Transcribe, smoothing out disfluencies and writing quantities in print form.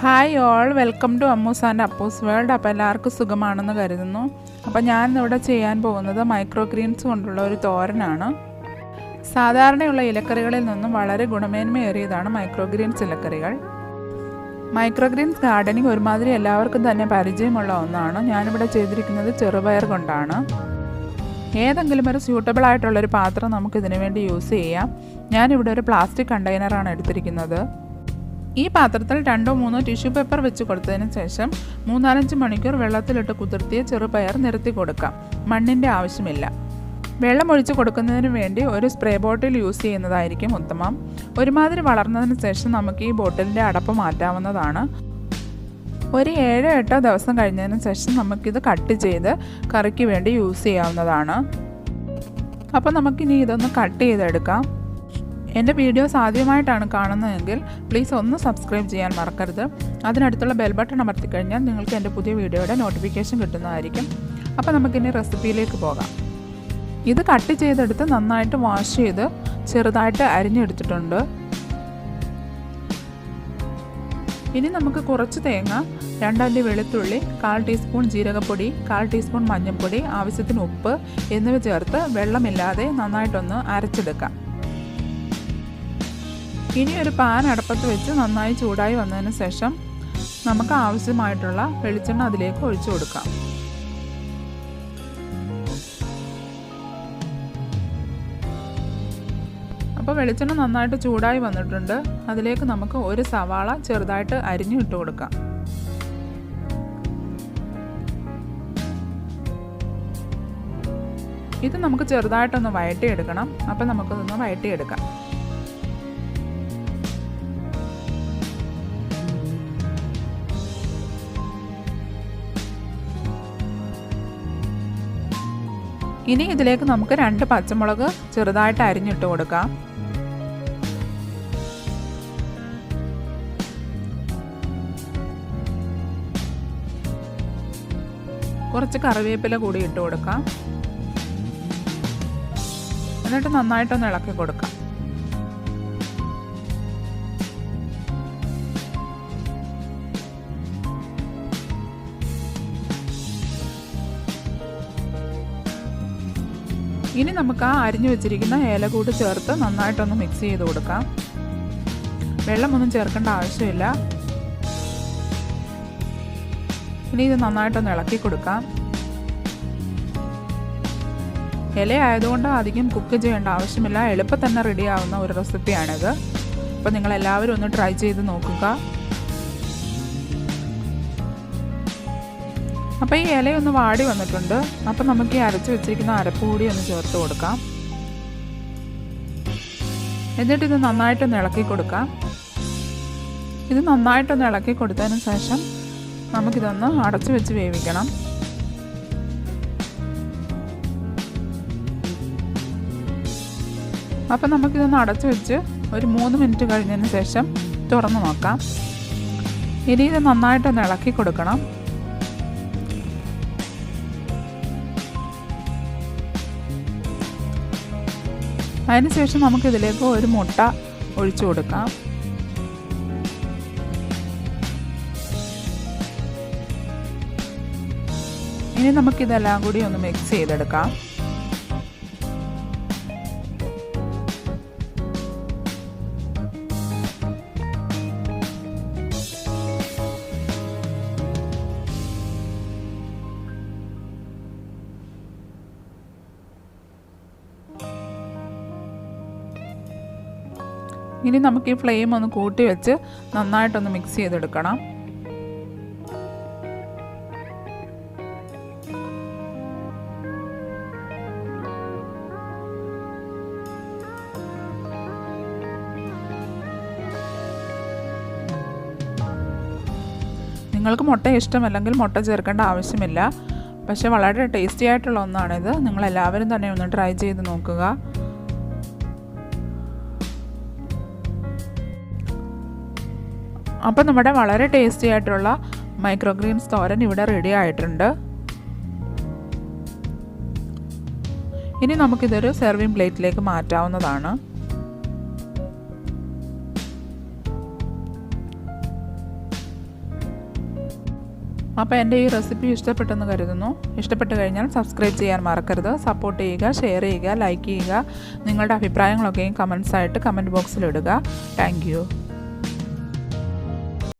Hi all, welcome to Ammus and Appus world. അപ്പോൾ എല്ലാവർക്കും സുഖമാണെന്ന് കരുതുന്നു. അപ്പോൾ ഞാനിവിടെ ചെയ്യാൻ പോകുന്നത് മൈക്രോഗ്രീൻസ് കൊണ്ടുള്ള ഒരു തോരനാണ്. സാധാരണയുള്ള ഇലക്കറികളിൽ നിന്നും വളരെ ഗുണമേന്മയേറിയതാണ് മൈക്രോഗ്രീൻസ് ഇലക്കറികൾ. മൈക്രോഗ്രീൻസ് ഗാർഡനിങ് ഒരുമാതിരി എല്ലാവർക്കും തന്നെ പരിചയമുള്ള ഒന്നാണ്. ഞാനിവിടെ ചെയ്തിരിക്കുന്നത് ചെറുപയർ കൊണ്ടാണ്. ഏതെങ്കിലും ഒരു സ്യൂട്ടബിൾ ആയിട്ടുള്ളൊരു പാത്രം നമുക്കിതിനു വേണ്ടി യൂസ് ചെയ്യാം. ഞാനിവിടെ ഒരു പ്ലാസ്റ്റിക് കണ്ടെയ്നറാണ് എടുത്തിരിക്കുന്നത്. ഈ പാത്രത്തിൽ 2-3 ടിഷ്യൂ പേപ്പർ വെച്ച് കൊടുത്തതിന് ശേഷം 3-4 മണിക്കൂർ വെള്ളത്തിലിട്ട് കുതിർത്തിയ ചെറുപയർ നിരത്തി കൊടുക്കാം. മണ്ണിൻ്റെ ആവശ്യമില്ല. വെള്ളം ഒഴിച്ച് കൊടുക്കുന്നതിന് വേണ്ടി ഒരു സ്പ്രേ ബോട്ടിൽ യൂസ് ചെയ്യുന്നതായിരിക്കും ഉത്തമം. ഒരുമാതിരി വളർന്നതിന് ശേഷം നമുക്ക് ഈ ബോട്ടിലിൻ്റെ അടപ്പ് മാറ്റാവുന്നതാണ്. ഒരു 7-8 ദിവസം കഴിഞ്ഞതിന് ശേഷം നമുക്കിത് കട്ട് ചെയ്ത് കറിക്ക് വേണ്ടി യൂസ് ചെയ്യാവുന്നതാണ്. അപ്പോൾ നമുക്കിനി ഇതൊന്ന് കട്ട് ചെയ്തെടുക്കാം. എൻ്റെ വീഡിയോസ് ആദ്യമായിട്ടാണ് കാണുന്നതെങ്കിൽ പ്ലീസ് ഒന്ന് സബ്സ്ക്രൈബ് ചെയ്യാൻ മറക്കരുത്. അതിനടുത്തുള്ള ബെൽ ബട്ടൺ അമർത്തിക്കഴിഞ്ഞാൽ നിങ്ങൾക്ക് എൻ്റെ പുതിയ വീഡിയോയുടെ നോട്ടിഫിക്കേഷൻ കിട്ടുന്നതായിരിക്കും. അപ്പോൾ നമുക്കിനി റെസിപ്പിയിലേക്ക് പോകാം. ഇത് കട്ട് ചെയ്തെടുത്ത് നന്നായിട്ട് വാഷ് ചെയ്ത് ചെറുതായിട്ട് അരിഞ്ഞെടുത്തിട്ടുണ്ട്. ഇനി നമുക്ക് കുറച്ച് തേങ്ങ, 2 അല്ലി വെളുത്തുള്ളി, 1/4 ടീസ്പൂൺ ജീരകപ്പൊടി, 1/4 ടീസ്പൂൺ മഞ്ഞൾപ്പൊടി, ആവശ്യത്തിന് ഉപ്പ് എന്നിവ ചേർത്ത് വെള്ളമില്ലാതെ നന്നായിട്ടൊന്ന് അരച്ചെടുക്കാം. ഇനി ഒരു പാൻ അടുപ്പത്ത് വെച്ച് നന്നായി ചൂടായി വന്നതിന് ശേഷം നമുക്ക് ആവശ്യമായിട്ടുള്ള വെളിച്ചെണ്ണ അതിലേക്ക് ഒഴിച്ചു കൊടുക്കാം. അപ്പോൾ വെളിച്ചെണ്ണ നന്നായിട്ട് ചൂടായി വന്നിട്ടുണ്ട്. അതിലേക്ക് നമുക്ക് ഒരു സവാള ചെറുതായിട്ട് അരിഞ്ഞു ഇട്ട് കൊടുക്കാം. ഇത് നമുക്ക് ചെറുതായിട്ടൊന്ന് വഴറ്റിയെടുക്കണം. അപ്പോൾ നമുക്കിതൊന്ന് വഴറ്റിയെടുക്കാം. ഇനി ഇതിലേക്ക് നമുക്ക് 2 പച്ചമുളക് ചെറുതായിട്ട് അരിഞ്ഞിട്ട് കൊടുക്കാം. കുറച്ച് കറിവേപ്പില കൂടി ഇട്ട് കൊടുക്കാം. എന്നിട്ട് നന്നായിട്ടൊന്ന് ഇളക്കി കൊടുക്കാം. ഇനി നമുക്ക് ആ അരിഞ്ഞു വെച്ചിരിക്കുന്ന ഏല കൂടി ചേർത്ത് നന്നായിട്ടൊന്ന് മിക്സ് ചെയ്ത് കൊടുക്കാം. വെള്ളമൊന്നും ചേർക്കേണ്ട ആവശ്യമില്ല. ഇനി ഇത് നന്നായിട്ടൊന്ന് ഇളക്കി കൊടുക്കാം. ഇല ആയതുകൊണ്ട് അധികം കുക്ക് ചെയ്യേണ്ട ആവശ്യമില്ല. എളുപ്പം തന്നെ റെഡിയാവുന്ന ഒരു റെസിപ്പിയാണിത്. അപ്പോൾ നിങ്ങളെല്ലാവരും ഒന്ന് ട്രൈ ചെയ്ത് നോക്കുക. അപ്പോൾ ഈ ഇലയൊന്ന് വാടി വന്നിട്ടുണ്ട്. അപ്പോൾ നമുക്ക് ഈ അരച്ച് വെച്ചിരിക്കുന്ന അരപ്പ് കൂടി ഒന്ന് ചേർത്ത് കൊടുക്കാം. എന്നിട്ട് ഇത് നന്നായിട്ടൊന്ന് ഇളക്കി കൊടുക്കാം. ഇത് നന്നായിട്ടൊന്ന് ഇളക്കി കൊടുത്തതിന് ശേഷം നമുക്കിതൊന്ന് അടച്ചു വെച്ച് വേവിക്കണം. അപ്പോൾ നമുക്കിതൊന്ന് അടച്ചു വെച്ച് ഒരു 3 മിനിറ്റ് കഴിഞ്ഞതിന് ശേഷം തുറന്ന് നോക്കാം. ഇനി ഇത് നന്നായിട്ടൊന്ന് ഇളക്കി കൊടുക്കണം. അതിനുശേഷം നമുക്കിതിലേക്ക് ഒരു മുട്ട ഒഴിച്ചു കൊടുക്കാം. ഇനി നമുക്കിതെല്ലാം കൂടി ഒന്ന് മിക്സ് ചെയ്തെടുക്കാം. ഇനി നമുക്ക് ഈ ഫ്ലെയിം ഒന്ന് കൂട്ടി വെച്ച് നന്നായിട്ടൊന്ന് മിക്സ് ചെയ്തെടുക്കണം. നിങ്ങൾക്ക് മുട്ട ഇഷ്ടമല്ലെങ്കിൽ മുട്ട ചേർക്കേണ്ട ആവശ്യമില്ല. പക്ഷേ വളരെ ടേസ്റ്റി ആയിട്ടുള്ള ഒന്നാണിത്. നിങ്ങളെല്ലാവരും തന്നെ ഒന്ന് ട്രൈ ചെയ്ത് നോക്കുക. അപ്പോൾ നമ്മുടെ വളരെ ടേസ്റ്റി ആയിട്ടുള്ള മൈക്രോഗ്രീൻസ് തോരൻ ഇവിടെ റെഡി ആയിട്ടുണ്ട്. ഇനി നമുക്കിതൊരു സെർവിങ് പ്ലേറ്റിലേക്ക് മാറ്റാവുന്നതാണ്. അപ്പോൾ എൻ്റെ ഈ റെസിപ്പി ഇഷ്ടപ്പെട്ടെന്ന് കരുതുന്നു. ഇഷ്ടപ്പെട്ട് കഴിഞ്ഞാൽ സബ്സ്ക്രൈബ് ചെയ്യാൻ മറക്കരുത്. സപ്പോർട്ട് ചെയ്യുക, ഷെയർ ചെയ്യുക, ലൈക്ക് ചെയ്യുക. നിങ്ങളുടെ അഭിപ്രായങ്ങളൊക്കെയും കമൻസായിട്ട് കമൻറ്റ് ബോക്സിൽ ഇടുക. Thank you.